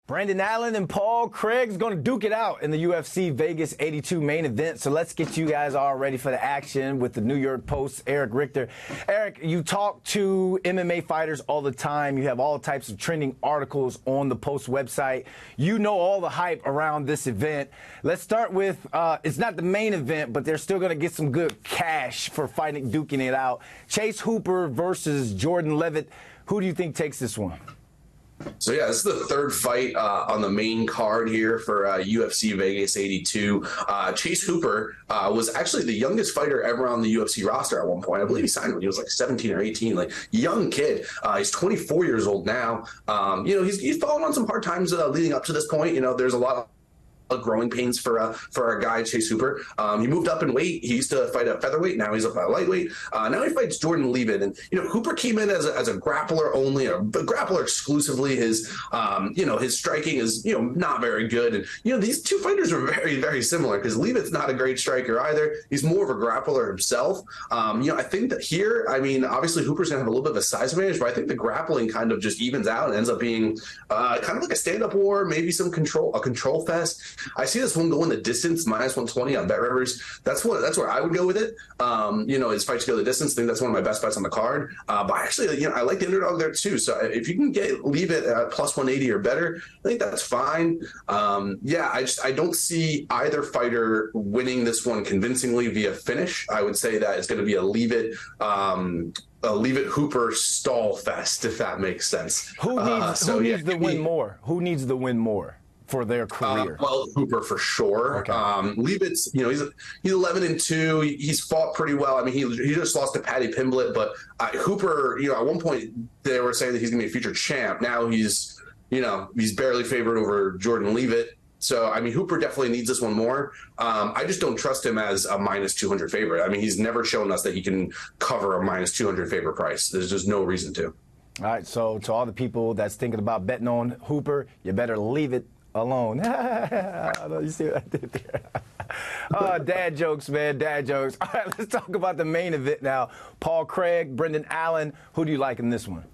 Brendan Allen and Paul Craig's going to duke it out in the UFC Vegas 82 main event. So let's get you guys all ready for the action with the New York Post's Erich Richter. Erich, you talk to MMA fighters all the time. You have all types of trending articles on the Post website. You know all the hype around this event. Let's start with, it's not the main event, but they're still going to get some good cash for fighting, duking it out. Chase Hooper versus Jordan Leavitt. Who do you think takes this one? So, yeah, this is the third fight on the main card here for UFC Vegas 82. Chase Hooper was actually the youngest fighter ever on the UFC roster at one point. I believe he signed when he was like 17 or 18, like young kid. He's 24 years old now. He's fallen on some hard times leading up to this point. There's a lot of growing pains for our guy Chase Hooper. He moved up in weight. He used to fight at featherweight. Now he's up at lightweight. Now he fights Jordan Leavitt. And Hooper came in as a grappler only, a grappler exclusively. His striking is not very good. And these two fighters are very, very similar because Leavitt's not a great striker either. He's more of a grappler himself. I think that here, obviously Hooper's gonna have a little bit of a size advantage, but I think the grappling kind of just evens out and ends up being kind of like a stand-up war, maybe a control fest. I see this one going the distance, -120 on Bet Rivers. That's where I would go with it. His fights go the distance. I think that's one of my best bets on the card. But actually, I like the underdog there too. So if you can leave it at +180 or better, I think that's fine. I don't see either fighter winning this one convincingly via finish. I would say that it's going to be a Leavitt Hooper stall fest, if that makes sense. Who needs the win more? Who needs the win more for their career? Well, Hooper for sure. Okay. Leavitt's, he's 11-2. He's fought pretty well. He just lost to Paddy Pimblett, but Hooper, at one point they were saying that he's going to be a future champ. Now he's barely favored over Jordan Leavitt. So, Hooper definitely needs this one more. I just don't trust him as a -200 favorite. He's never shown us that he can cover a -200 favorite price. There's just no reason to. All right, so to all the people that's thinking about betting on Hooper, you better leave it alone. You see what I did there? Dad jokes, man, dad jokes. All right, let's talk about the main event now. Paul Craig, Brendan Allen. Who do you like in this one?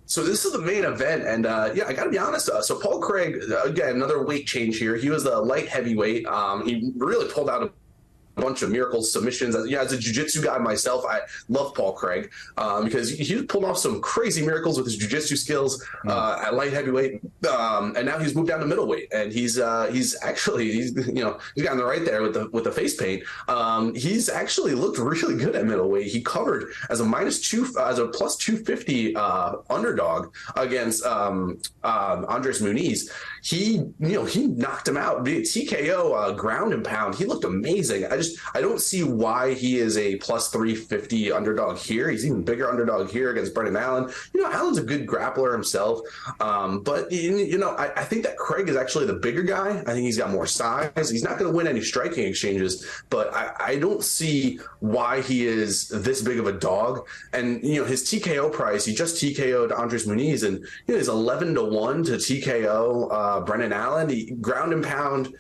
So this is the main event, and I got to be honest. So Paul Craig, again, another weight change here. He was the light heavyweight. He really pulled out a bunch of miracles, submissions. As a jiu-jitsu guy myself, I love Paul Craig because he pulled off some crazy miracles with his jiu-jitsu skills at light heavyweight, and now he's moved down to middleweight, and he's gotten the right there with the face paint. He's actually looked really good at middleweight. He covered as a +250 underdog against Andres Muniz. He knocked him out via TKO, ground and pound. He looked amazing. I don't see why he is a +350 underdog here. He's even bigger underdog here against Brendan Allen. Allen's a good grappler himself, but I think that Craig is actually the bigger guy. I think he's got more size. He's not going to win any striking exchanges, but I don't see why he is this big of a dog. And his TKO price, he just TKO'd Andres Muniz, and he's 11-1 to TKO Brendan Allen. He ground and pound.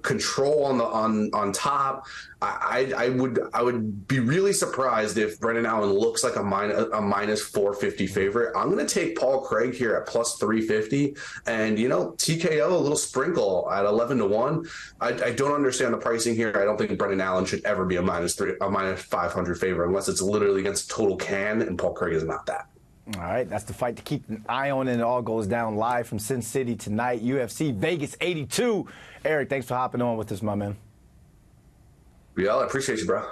Control on top. I would be really surprised if Brendan Allen looks like a -450 favorite. I'm going to take Paul Craig here at +350, and TKO a little sprinkle at 11-1. I don't understand the pricing here. I don't think Brendan Allen should ever be a -500 favorite unless it's literally against total can, and Paul Craig is not that. All right, that's the fight to keep an eye on, and it all goes down live from Sin City tonight, UFC Vegas 82. Erich, thanks for hopping on with us, my man. Yeah, I appreciate you, bro.